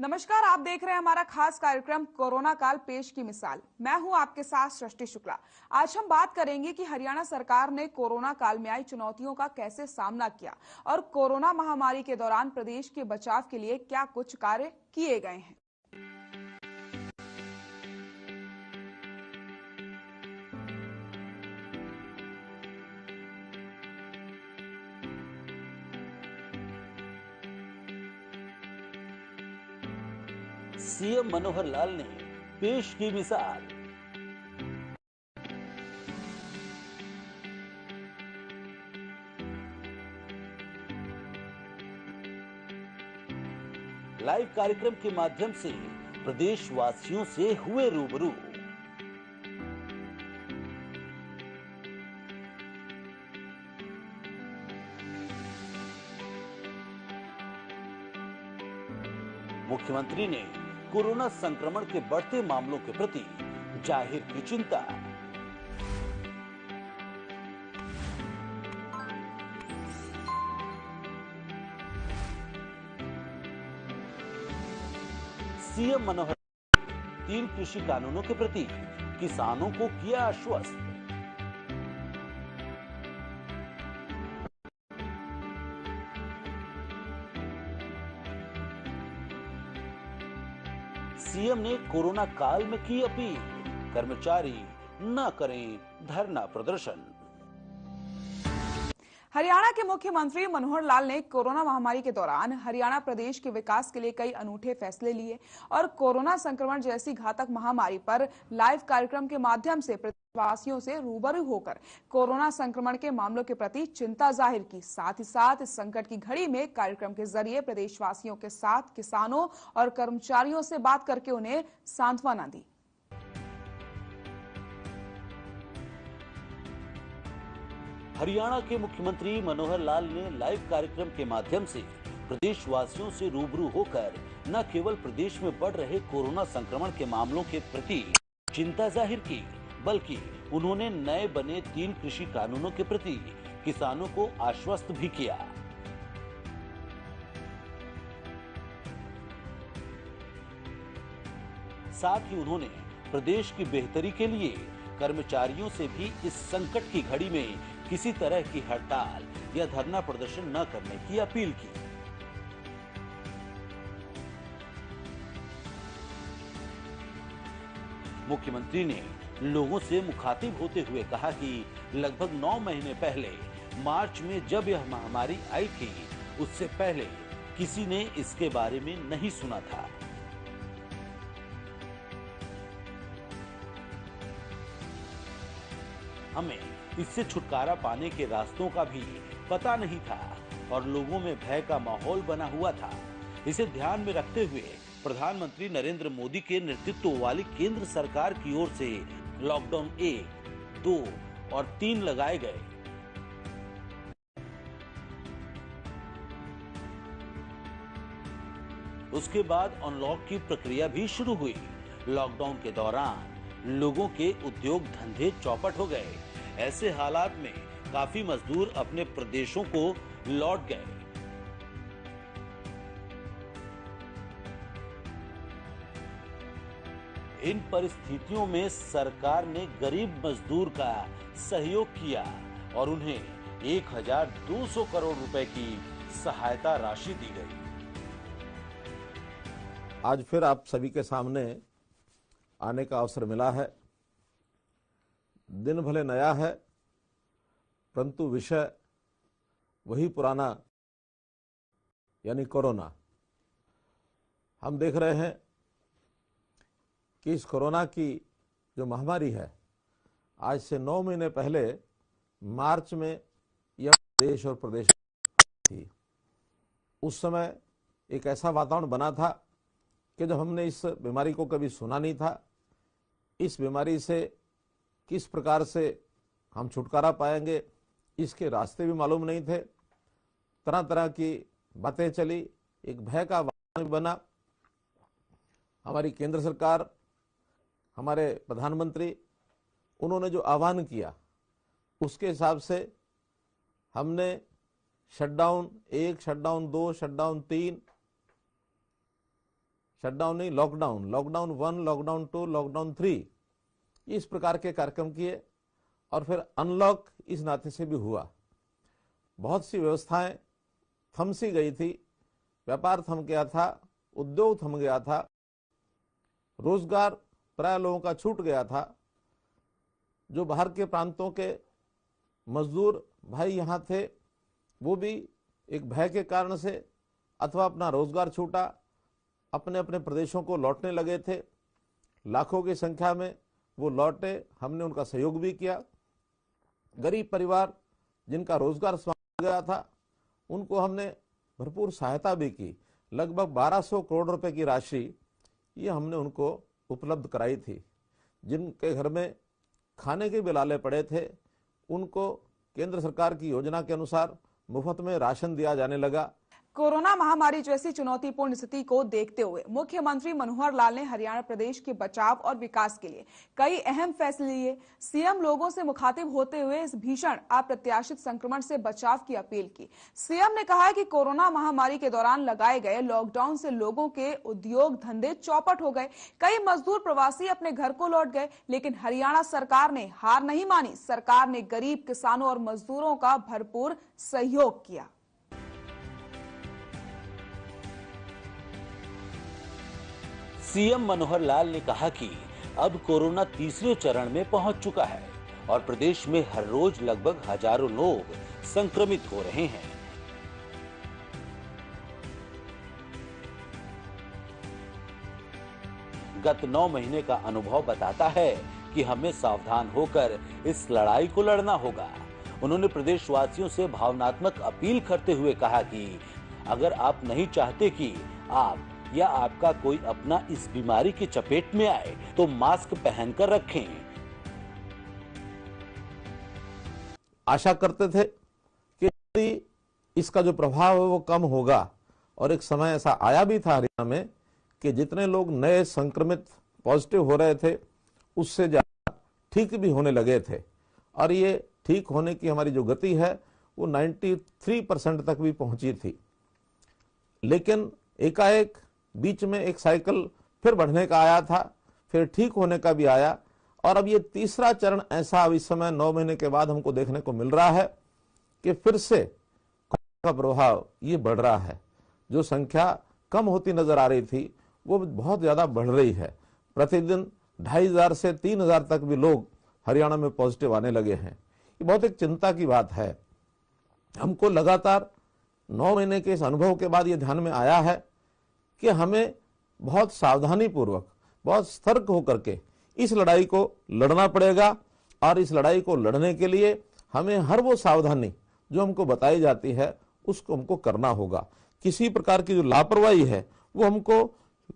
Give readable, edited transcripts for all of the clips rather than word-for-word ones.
नमस्कार, आप देख रहे हैं हमारा खास कार्यक्रम कोरोना काल पेश की मिसाल। मैं हूं आपके साथ सृष्टि शुक्ला। आज हम बात करेंगे कि हरियाणा सरकार ने कोरोना काल में आई चुनौतियों का कैसे सामना किया और कोरोना महामारी के दौरान प्रदेश के बचाव के लिए क्या कुछ कार्य किए गए हैं। सीएम मनोहर लाल ने पेश की मिसाल। लाइव कार्यक्रम के माध्यम से प्रदेशवासियों से हुए रूबरू। मुख्यमंत्री ने कोरोना संक्रमण के बढ़ते मामलों के प्रति जाहिर की चिंता। सीएम मनोहर 3 कृषि कानूनों के प्रति किसानों को किया आश्वस्त। सीएम ने कोरोना काल में की अपील, कर्मचारी न करें धरना प्रदर्शन। हरियाणा के मुख्यमंत्री मनोहर लाल ने कोरोना महामारी के दौरान हरियाणा प्रदेश के विकास के लिए कई अनूठे फैसले लिए और कोरोना संक्रमण जैसी घातक महामारी पर लाइव कार्यक्रम के माध्यम से प्रदेशवासियों से रूबरू होकर कोरोना संक्रमण के मामलों के प्रति चिंता जाहिर की। साथ ही साथ इस संकट की घड़ी में कार्यक्रम के जरिए प्रदेशवासियों के साथ किसानों और कर्मचारियों से बात करके उन्हें सांत्वना दी। हरियाणा के मुख्यमंत्री मनोहर लाल ने लाइव कार्यक्रम के माध्यम से प्रदेशवासियों से रूबरू होकर न केवल प्रदेश में बढ़ रहे कोरोना संक्रमण के मामलों के प्रति चिंता जाहिर की, बल्कि उन्होंने नए बने 3 कृषि कानूनों के प्रति किसानों को आश्वस्त भी किया। साथ ही उन्होंने प्रदेश की बेहतरी के लिए कर्मचारियों से भी इस संकट की घड़ी में किसी तरह की हड़ताल या धरना प्रदर्शन न करने की अपील की। मुख्यमंत्री ने लोगों से मुखातिब होते हुए कहा कि लगभग 9 महीने पहले मार्च में जब यह महामारी आई थी, उससे पहले किसी ने इसके बारे में नहीं सुना था। हमें इससे छुटकारा पाने के रास्तों का भी पता नहीं था और लोगों में भय का माहौल बना हुआ था। इसे ध्यान में रखते हुए प्रधानमंत्री नरेंद्र मोदी के नेतृत्व वाली केंद्र सरकार की ओर से लॉकडाउन 1, 2 और 3 लगाए गए। उसके बाद अनलॉक की प्रक्रिया भी शुरू हुई। लॉकडाउन के दौरान लोगों के उद्योग धंधे चौपट हो गए। ऐसे हालात में काफी मजदूर अपने प्रदेशों को लौट गए। इन परिस्थितियों में सरकार ने गरीब मजदूर का सहयोग किया और उन्हें 1200 करोड़ रुपए की सहायता राशि दी गई। आज फिर आप सभी के सामने आने का अवसर मिला है। दिन भले नया है, परंतु विषय वही पुराना, यानी कोरोना। हम देख रहे हैं कि इस कोरोना की जो महामारी है, आज से 9 महीने पहले मार्च में यह देश और प्रदेश थी। उस समय एक ऐसा वातावरण बना था कि जब हमने इस बीमारी को कभी सुना नहीं था। इस बीमारी से किस प्रकार से हम छुटकारा पाएंगे, इसके रास्ते भी मालूम नहीं थे। तरह तरह की बातें चली, एक भय का वातावरण बना। हमारी केंद्र सरकार, हमारे प्रधानमंत्री, उन्होंने जो आह्वान किया उसके हिसाब से हमने शटडाउन 1, शटडाउन 2, शटडाउन 3 शटडाउन नहीं, लॉकडाउन, लॉकडाउन 1, लॉकडाउन 2, लॉकडाउन 3, इस प्रकार के कार्यक्रम किए। और फिर अनलॉक इस नाते से भी हुआ। बहुत सी व्यवस्थाएं थम सी गई थी, व्यापार थम गया था, उद्योग थम गया था, रोजगार प्राय लोगों का छूट गया था। जो बाहर के प्रांतों के मजदूर भाई यहाँ थे, वो भी एक भय के कारण से अथवा अपना रोजगार छूटा, अपने अपने प्रदेशों को लौटने लगे थे। लाखों की संख्या में वो लौटे, हमने उनका सहयोग भी किया। गरीब परिवार जिनका रोजगार समाप्त हो गया था, उनको हमने भरपूर सहायता भी की। लगभग 1200 करोड़ रुपए की राशि ये हमने उनको उपलब्ध कराई थी। जिनके घर में खाने के बिलाले पड़े थे, उनको केंद्र सरकार की योजना के अनुसार मुफ्त में राशन दिया जाने लगा। कोरोना महामारी जैसी चुनौतीपूर्ण स्थिति को देखते हुए मुख्यमंत्री मनोहर लाल ने हरियाणा प्रदेश के बचाव और विकास के लिए कई अहम फैसले लिए। सीएम लोगों से मुखातिब होते हुए इस भीषण अप्रत्याशित संक्रमण से बचाव की अपील की। सीएम ने कहा कि कोरोना महामारी के दौरान लगाए गए लॉकडाउन से लोगों के उद्योग धंधे चौपट हो गए। कई मजदूर प्रवासी अपने घर को लौट गए, लेकिन हरियाणा सरकार ने हार नहीं मानी। सरकार ने गरीब किसानों और मजदूरों का भरपूर सहयोग किया। सीएम मनोहर लाल ने कहा कि अब कोरोना तीसरे चरण में पहुंच चुका है और प्रदेश में हर रोज लगभग हजारों लोग संक्रमित हो रहे हैं। गत 9 महीने का अनुभव बताता है कि हमें सावधान होकर इस लड़ाई को लड़ना होगा। उन्होंने प्रदेशवासियों से भावनात्मक अपील करते हुए कहा कि अगर आप नहीं चाहते कि आप या आपका कोई अपना इस बीमारी की चपेट में आए तो मास्क पहनकर रखें। आशा करते थे कि इसका जो प्रभाव है वो कम होगा, और एक समय ऐसा आया भी था हरियाणा में कि जितने लोग नए संक्रमित पॉजिटिव हो रहे थे, उससे ज्यादा ठीक भी होने लगे थे। और ये ठीक होने की हमारी जो गति है वो 93% तक भी पहुंची थी। लेकिन एकाएक बीच में एक साइकिल फिर बढ़ने का आया था, फिर ठीक होने का भी आया, और अब ये तीसरा चरण ऐसा अब इस समय 9 महीने के बाद हमको देखने को मिल रहा है कि फिर से कोरोना का प्रभाव ये बढ़ रहा है। जो संख्या कम होती नजर आ रही थी वो बहुत ज्यादा बढ़ रही है। प्रतिदिन 2500 से 3000 तक भी लोग हरियाणा में पॉजिटिव आने लगे हैं। ये बहुत एक चिंता की बात है। हमको लगातार 9 महीने के इस अनुभव के बाद ये ध्यान में आया है कि हमें बहुत सावधानी पूर्वक, बहुत सतर्क होकर के इस लड़ाई को लड़ना पड़ेगा। और इस लड़ाई को लड़ने के लिए हमें हर वो सावधानी जो हमको बताई जाती है उसको हमको करना होगा। किसी प्रकार की जो लापरवाही है वो हमको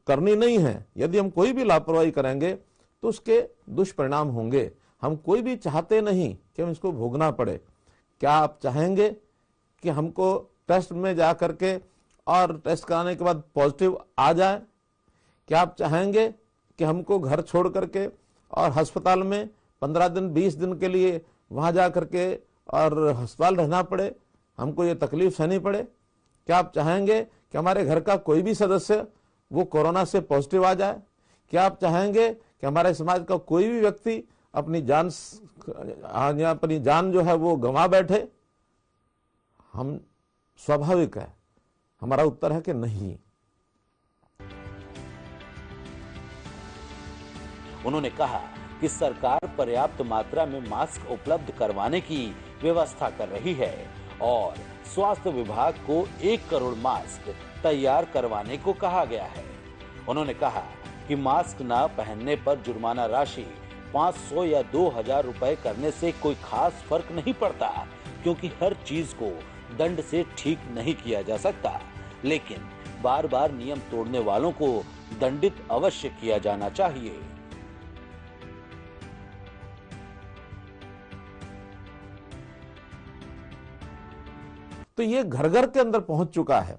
करनी नहीं है। यदि हम कोई भी लापरवाही करेंगे तो उसके दुष्परिणाम होंगे। हम कोई भी चाहते नहीं कि हम इसको भोगना पड़े। क्या आप चाहेंगे कि हमको टेस्ट में जा करके और टेस्ट कराने के बाद पॉजिटिव आ जाए? क्या आप चाहेंगे कि हमको घर छोड़ करके और अस्पताल में 15 दिन 20 दिन के लिए वहां जा करके और अस्पताल रहना पड़े, हमको ये तकलीफ सहनी पड़े? क्या आप चाहेंगे कि हमारे घर का कोई भी सदस्य वो कोरोना से पॉजिटिव आ जाए? क्या आप चाहेंगे कि हमारे समाज का कोई भी व्यक्ति अपनी जान जो है वो गंवा बैठे? हम स्वाभाविक है, हमारा उत्तर है कि नहीं। उन्होंने कहा कि सरकार पर्याप्त मात्रा में मास्क उपलब्ध करवाने की व्यवस्था कर रही है और स्वास्थ्य विभाग को 1 करोड़ मास्क तैयार करवाने को कहा गया है। उन्होंने कहा कि मास्क न पहनने पर जुर्माना राशि 500 या 2000 रुपए करने से कोई खास फर्क नहीं पड़ता, क्योंकि हर चीज को दंड से ठीक नहीं किया जा सकता, लेकिन बार बार नियम तोड़ने वालों को दंडित अवश्य किया जाना चाहिए। तो ये घर घर के अंदर पहुंच चुका है।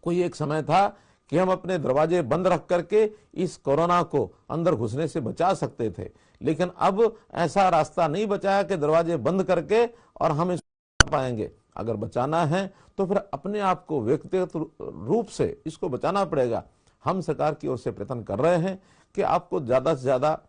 कोई एक समय था कि हम अपने दरवाजे बंद रख करके इस कोरोना को अंदर घुसने से बचा सकते थे, लेकिन अब ऐसा रास्ता नहीं बचाया कि दरवाजे बंद करके और हम इसको पाएंगे। अगर बचाना है तो फिर अपने आप को व्यक्तिगत रूप से इसको बचाना पड़ेगा। हम सरकार की ओर से प्रयत्न कर रहे हैं कि आपको ज्यादा से ज्यादा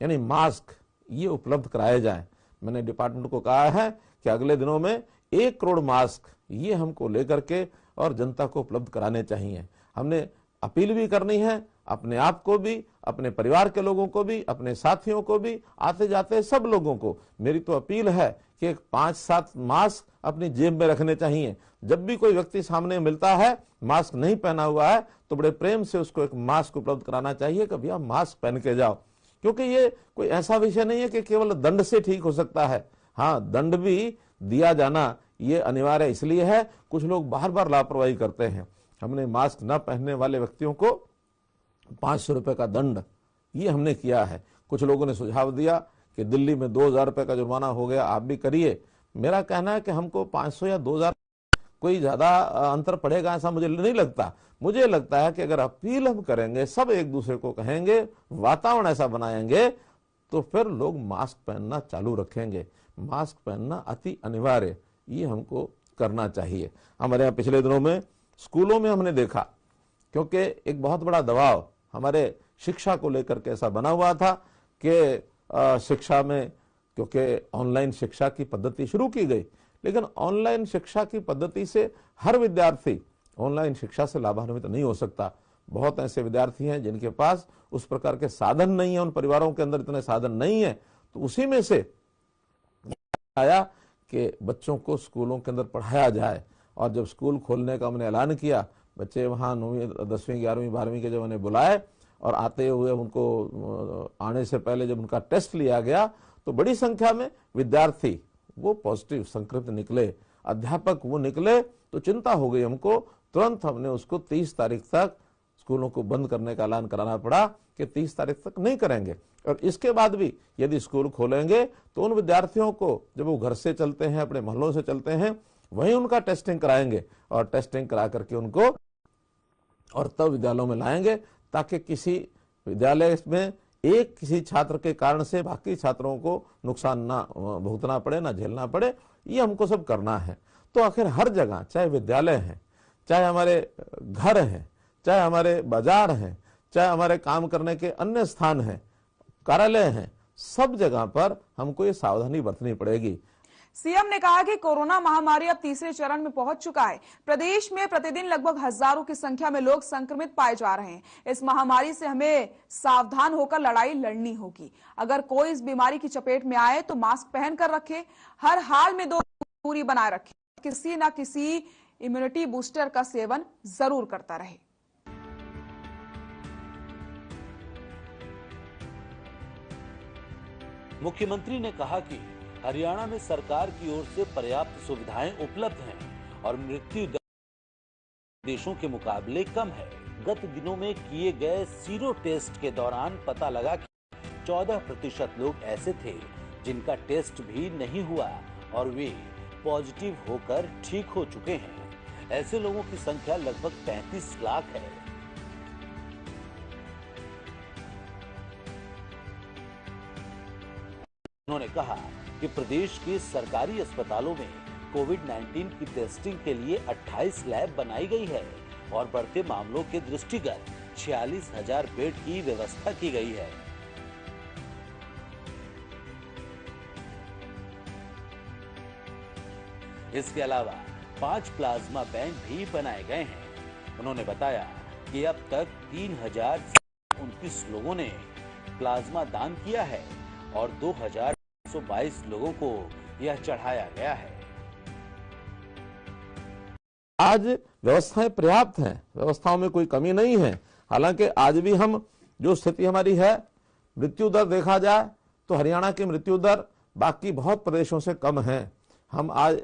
यानी मास्क ये उपलब्ध कराए जाए। मैंने डिपार्टमेंट को कहा है कि अगले दिनों में 1 करोड़ मास्क ये हमको लेकर के और जनता को उपलब्ध कराने चाहिए। हमने अपील भी करनी है अपने आप को भी, अपने परिवार के लोगों को भी, अपने साथियों को भी, आते जाते सब लोगों को मेरी तो अपील है कि 5-7 मास्क अपनी जेब में रखने चाहिए। जब भी कोई व्यक्ति सामने मिलता है मास्क नहीं पहना हुआ है तो बड़े प्रेम से उसको एक मास्क उपलब्ध कराना चाहिए कि भैया मास्क पहन के जाओ, क्योंकि ये कोई ऐसा विषय नहीं है कि केवल दंड से ठीक हो सकता है। हाँ, दंड भी दिया जाना ये अनिवार्य इसलिए है, कुछ लोग बार बार लापरवाही करते हैं। हमने मास्क न पहनने वाले व्यक्तियों को 500 रुपए का दंड ये हमने किया है। कुछ लोगों ने सुझाव दिया कि दिल्ली में 2000 रुपए का जुर्माना हो गया, आप भी करिए। मेरा कहना है कि हमको 500 या 2000 कोई ज्यादा अंतर पड़ेगा ऐसा मुझे नहीं लगता। मुझे लगता है कि अगर अपील हम करेंगे, सब एक दूसरे को कहेंगे, वातावरण ऐसा बनाएंगे तो फिर लोग मास्क पहनना चालू रखेंगे। मास्क पहनना अति अनिवार्य ये हमको करना चाहिए। हमारे यहाँ पिछले दिनों में स्कूलों में हमने देखा, क्योंकि एक बहुत बड़ा दबाव हमारे शिक्षा को लेकर के ऐसा बना हुआ था कि शिक्षा में, क्योंकि ऑनलाइन शिक्षा की पद्धति शुरू की गई, लेकिन ऑनलाइन शिक्षा की पद्धति से हर विद्यार्थी ऑनलाइन शिक्षा से लाभान्वित नहीं हो सकता। बहुत ऐसे विद्यार्थी हैं जिनके पास उस प्रकार के साधन नहीं है, उन परिवारों के अंदर इतने साधन नहीं है। तो उसी में से आया कि बच्चों को स्कूलों के अंदर पढ़ाया जाए। और जब स्कूल खोलने का हमने ऐलान किया, बच्चे वहाँ 9वीं 10वीं 11वीं 12वीं के जब उन्हें बुलाए और आते हुए उनको आने से पहले जब उनका टेस्ट लिया गया तो बड़ी संख्या में विद्यार्थी वो पॉजिटिव संक्रमित निकले, अध्यापक वो निकले। तो चिंता हो गई हमको, तुरंत हमने उसको 30 तारीख तक स्कूलों को बंद करने का ऐलान कराना पड़ा कि 30 तारीख तक नहीं करेंगे। और इसके बाद भी यदि स्कूल खोलेंगे तो उन विद्यार्थियों को जब वो घर से चलते हैं, अपने मोहल्लों से चलते हैं, वहीं उनका टेस्टिंग कराएंगे और टेस्टिंग करा करके उनको और तब विद्यालयों में लाएंगे, ताकि किसी विद्यालय में एक किसी छात्र के कारण से बाकी छात्रों को नुकसान ना भुगतना पड़े, ना झेलना पड़े। ये हमको सब करना है। तो आखिर हर जगह, चाहे विद्यालय हैं, चाहे हमारे घर हैं, चाहे हमारे बाजार हैं, चाहे हमारे काम करने के अन्य स्थान हैं, कार्यालय हैं, सब जगह पर हमको ये सावधानी बरतनी पड़ेगी। सीएम ने कहा कि कोरोना महामारी अब तीसरे चरण में पहुंच चुका है। प्रदेश में प्रतिदिन लगभग हजारों की संख्या में लोग संक्रमित पाए जा रहे हैं। इस महामारी से हमें सावधान होकर लड़ाई लड़नी होगी। अगर कोई इस बीमारी की चपेट में आए तो मास्क पहन कर रखे, हर हाल में 2 दूरी बनाए रखे, किसी न किसी इम्यूनिटी बूस्टर का सेवन जरूर करता रहे। मुख्यमंत्री ने कहा कि हरियाणा में सरकार की ओर से पर्याप्त सुविधाएं उपलब्ध हैं और मृत्यु दर देशों के मुकाबले कम है। गत दिनों में किए गए सीरो टेस्ट के दौरान पता लगा कि 14% लोग ऐसे थे जिनका टेस्ट भी नहीं हुआ और वे पॉजिटिव होकर ठीक हो चुके हैं। ऐसे लोगों की संख्या लगभग 35 लाख है। उन्होंने कहा कि प्रदेश के सरकारी अस्पतालों में कोविड-19 की टेस्टिंग के लिए 28 लैब बनाई गई है और बढ़ते मामलों के दृष्टिगत 46,000 बेड की व्यवस्था की गई है। इसके अलावा 5 प्लाज्मा बैंक भी बनाए गए हैं। उन्होंने बताया कि अब तक 3,029 लोगों ने प्लाज्मा दान किया है और 2,222 लोगों को यह चढ़ाया गया है। आज व्यवस्थाएं पर्याप्त हैं, व्यवस्थाओं में कोई कमी नहीं है। हालांकि आज भी हम जो स्थिति हमारी है, मृत्यु दर देखा जाए तो हरियाणा की मृत्यु दर बाकी बहुत प्रदेशों से कम है। हम आज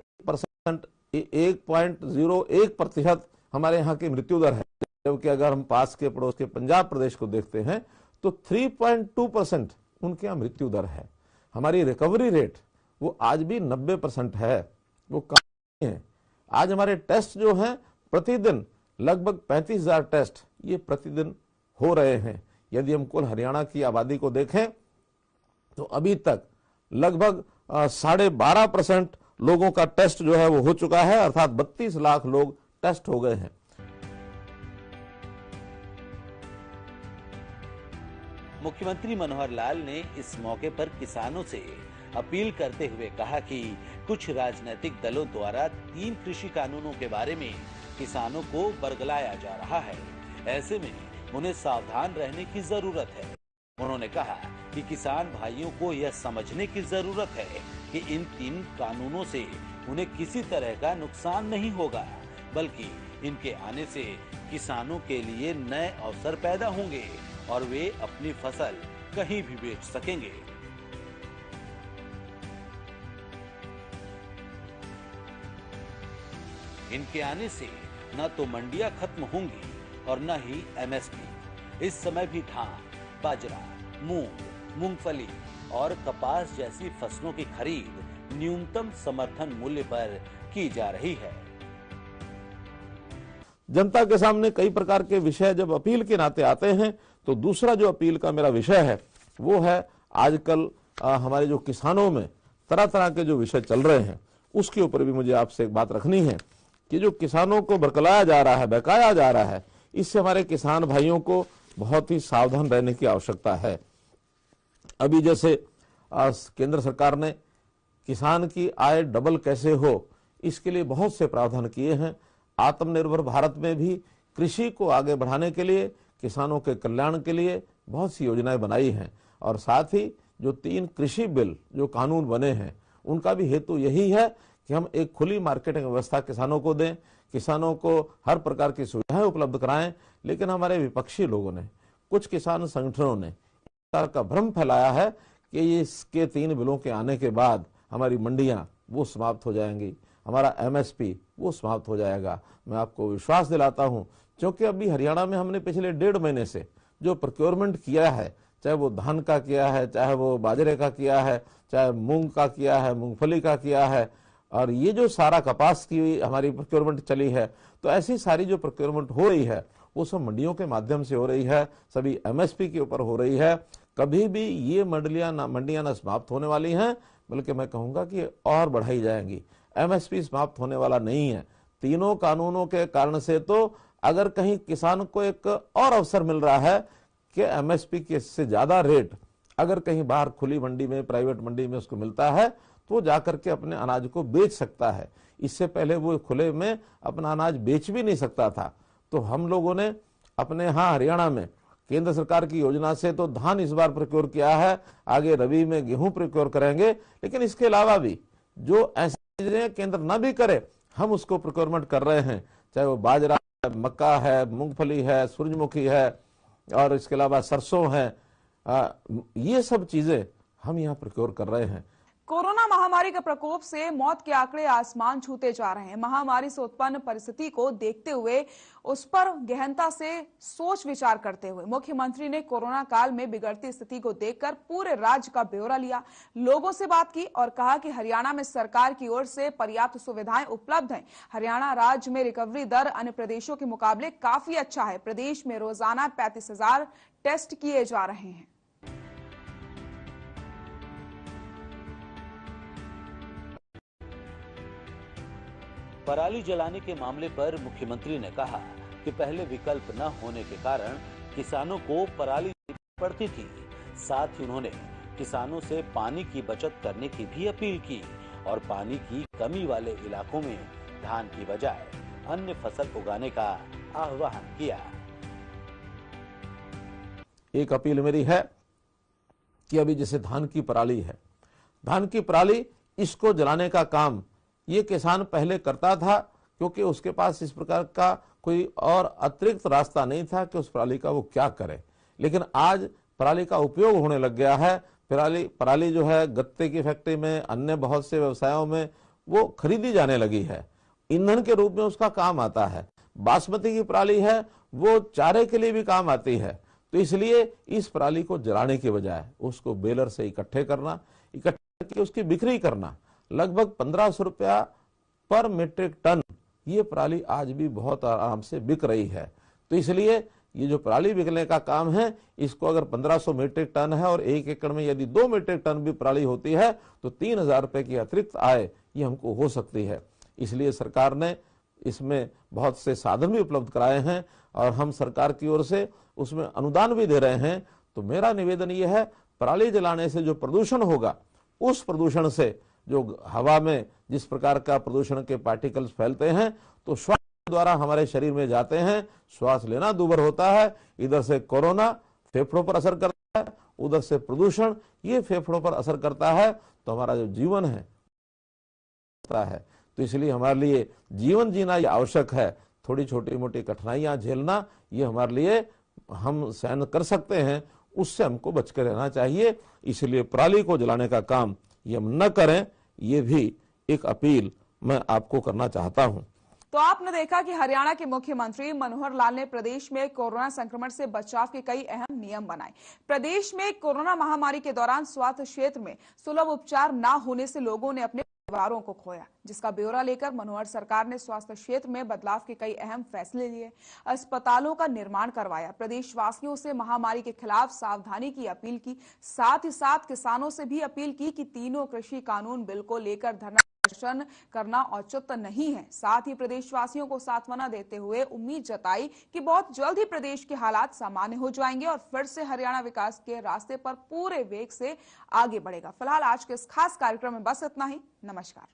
1.01% हमारे यहाँ की मृत्यु दर है, जबकि अगर हम पास के पड़ोस के पंजाब प्रदेश को देखते हैं तो 3.2% उनके यहाँ मृत्यु दर है। हमारी रिकवरी रेट वो आज भी 90% है, वो कम नहीं है। आज हमारे टेस्ट जो हैं प्रतिदिन लगभग 35,000 टेस्ट ये प्रतिदिन हो रहे हैं। यदि हम कुल हरियाणा की आबादी को देखें तो अभी तक लगभग 12.5% लोगों का टेस्ट जो है वो हो चुका है, अर्थात 32 लाख लोग टेस्ट हो गए हैं। मुख्यमंत्री मनोहर लाल ने इस मौके पर किसानों से अपील करते हुए कहा कि कुछ राजनीतिक दलों द्वारा 3 कृषि कानूनों के बारे में किसानों को बरगलाया जा रहा है। ऐसे में उन्हें सावधान रहने की जरूरत है। उन्होंने कहा कि किसान भाइयों को यह समझने की जरूरत है कि इन 3 कानूनों से उन्हें किसी तरह का नुकसान नहीं होगा, बल्कि इनके आने से किसानों के लिए नए अवसर पैदा होंगे और वे अपनी फसल कहीं भी बेच सकेंगे। इनके आने से न तो मंडियां खत्म होंगी और न ही एमएसपी। इस समय भी धान, बाजरा, मूंग, मूंगफली और कपास जैसी फसलों की खरीद न्यूनतम समर्थन मूल्य पर की जा रही है। जनता के सामने कई प्रकार के विषय जब अपील के नाते आते हैं, तो दूसरा जो अपील का मेरा विषय है वो है आजकल हमारे जो किसानों में तरह तरह के जो विषय चल रहे हैं, उसके ऊपर भी मुझे आपसे एक बात रखनी है कि जो किसानों को बरकलाया जा रहा है, बहकाया जा रहा है, इससे हमारे किसान भाइयों को बहुत ही सावधान रहने की आवश्यकता है। अभी जैसे केंद्र सरकार ने किसान की आय डबल कैसे हो, इसके लिए बहुत से प्रावधान किए हैं। आत्मनिर्भर भारत में भी कृषि को आगे बढ़ाने के लिए, किसानों के कल्याण के लिए बहुत सी योजनाएं बनाई हैं। और साथ ही जो 3 कृषि बिल जो कानून बने हैं, उनका भी हेतु यही है कि हम एक खुली मार्केटिंग व्यवस्था किसानों को दें, किसानों को हर प्रकार की सुविधाएं उपलब्ध कराएं। लेकिन हमारे विपक्षी लोगों ने, कुछ किसान संगठनों ने इस तरह का भ्रम फैलाया है कि इसके 3 बिलों के आने के बाद हमारी मंडियां वो समाप्त हो जाएंगी, हमारा एमएसपी वो समाप्त हो जाएगा। मैं आपको विश्वास दिलाता हूं, क्योंकि अभी हरियाणा में हमने पिछले 1.5 महीने से जो प्रोक्योरमेंट किया है, चाहे वो धान का किया है, चाहे वो बाजरे का किया है, चाहे मूंग का किया है, मूंगफली का किया है, और ये जो सारा कपास की हमारी प्रोक्योरमेंट चली है, तो ऐसी सारी जो प्रोक्योरमेंट हो रही है वो सब मंडियों के माध्यम से हो रही है, सभी एमएसपी के ऊपर हो रही है। कभी भी ये मंडियां न समाप्त होने वाली हैं, बल्कि मैं कहूंगा कि और बढ़ाई जाएंगी। एमएसपी समाप्त होने वाला नहीं है। तीनों कानूनों के कारण से तो अगर कहीं किसान को एक और अवसर मिल रहा है कि एमएसपी के से ज्यादा रेट अगर कहीं बाहर खुली मंडी में, प्राइवेट मंडी में उसको मिलता है, तो जाकर के अपने अनाज को बेच सकता है। इससे पहले वो खुले में अपना अनाज बेच भी नहीं सकता था। तो हम लोगों ने अपने यहाँ हरियाणा में केंद्र सरकार की योजना से तो धान इस बार प्रोक्योर किया है, आगे रबी में गेहूं प्रोक्योर करेंगे। लेकिन इसके अलावा भी जो ऐसी चीजें केंद्र न भी करे, हम उसको प्रोक्योरमेंट कर रहे हैं, चाहे वो बाजरा है, मक्का है, मूंगफली है, सूरजमुखी है, और इसके अलावा सरसों है। ये सब चीजें हम यहाँ प्रोक्योर कर रहे हैं। कोरोना महामारी के प्रकोप से मौत के आंकड़े आसमान छूते जा रहे हैं। महामारी से उत्पन्न परिस्थिति को देखते हुए उस पर गहनता से सोच विचार करते हुए मुख्यमंत्री ने कोरोना काल में बिगड़ती स्थिति को देखकर पूरे राज्य का ब्यौरा लिया, लोगों से बात की और कहा कि हरियाणा में सरकार की ओर से पर्याप्त सुविधाएं उपलब्ध हैं। हरियाणा राज्य में रिकवरी दर अन्य प्रदेशों के मुकाबले काफी अच्छा है। प्रदेश में रोजाना 35,000 टेस्ट किए जा रहे हैं। पराली जलाने के मामले पर मुख्यमंत्री ने कहा कि पहले विकल्प न होने के कारण किसानों को पराली पड़ती थी। साथ ही उन्होंने किसानों से पानी की बचत करने की भी अपील की और पानी की कमी वाले इलाकों में धान की बजाय अन्य फसल उगाने का आह्वान किया। एक अपील मेरी है कि अभी जैसे धान की पराली है, धान की पराली इसको जलाने का काम ये किसान पहले करता था, क्योंकि उसके पास इस प्रकार का कोई और अतिरिक्त रास्ता नहीं था कि उस पराली का वो क्या करे। लेकिन आज पराली का उपयोग होने लग गया है। पराली जो है गत्ते की फैक्ट्री में, अन्य बहुत से व्यवसायों में वो खरीदी जाने लगी है, ईंधन के रूप में उसका काम आता है। बासमती की पराली है वो चारे के लिए भी काम आती है। तो इसलिए इस पराली को जलाने के बजाय उसको बेलर से इकट्ठे करके उसकी बिक्री करना, लगभग 1500 रुपया पर मीट्रिक टन ये पराली आज भी बहुत आराम से बिक रही है। तो इसलिए ये जो पराली बिकने का काम है, इसको अगर 1500 मीट्रिक टन है और 1 एकड़ में यदि 2 मीट्रिक टन भी पराली होती है तो 3000 रुपए की अतिरिक्त आय ये हमको हो सकती है। इसलिए सरकार ने इसमें बहुत से साधन भी उपलब्ध कराए हैं और हम सरकार की ओर से उसमें अनुदान भी दे रहे हैं। तो मेरा निवेदन यह है, पराली जलाने से जो प्रदूषण होगा, उस प्रदूषण से जो हवा में जिस प्रकार का प्रदूषण के पार्टिकल्स फैलते हैं, तो श्वास द्वारा हमारे शरीर में जाते हैं, श्वास लेना दूभर होता है। इधर से कोरोना फेफड़ों पर असर करता है, उधर से प्रदूषण ये फेफड़ों पर असर करता है, तो हमारा जो जीवन है तो इसलिए हमारे लिए जीवन जीना ये आवश्यक है। थोड़ी छोटी मोटी कठिनाइयां झेलना ये हमारे लिए हम सहन कर सकते हैं, उससे हमको बचकर रहना चाहिए। इसलिए पराली को जलाने का काम ये हम न करें, ये भी एक अपील मैं आपको करना चाहता हूं। तो आपने देखा कि हरियाणा के मुख्यमंत्री मनोहर लाल ने प्रदेश में कोरोना संक्रमण से बचाव के कई अहम नियम बनाए। प्रदेश में कोरोना महामारी के दौरान स्वास्थ्य क्षेत्र में सुलभ उपचार न होने से लोगों ने अपने परिवारों को खोया, जिसका ब्यौरा लेकर मनोहर सरकार ने स्वास्थ्य क्षेत्र में बदलाव के कई अहम फैसले लिए। अस्पतालों का निर्माण करवाया, प्रदेशवासियों से महामारी के खिलाफ सावधानी की अपील की, साथ ही साथ किसानों से भी अपील की कि तीनों कृषि कानून बिल को लेकर धरना प्रदर्शन करना औचित नहीं है। साथ ही प्रदेशवासियों को सांत्वना देते हुए उम्मीद जताई कि बहुत जल्द ही प्रदेश के हालात सामान्य हो जाएंगे और फिर से हरियाणा विकास के रास्ते पर पूरे वेग से आगे बढ़ेगा। फिलहाल आज के इस खास कार्यक्रम में बस इतना ही। नमस्कार।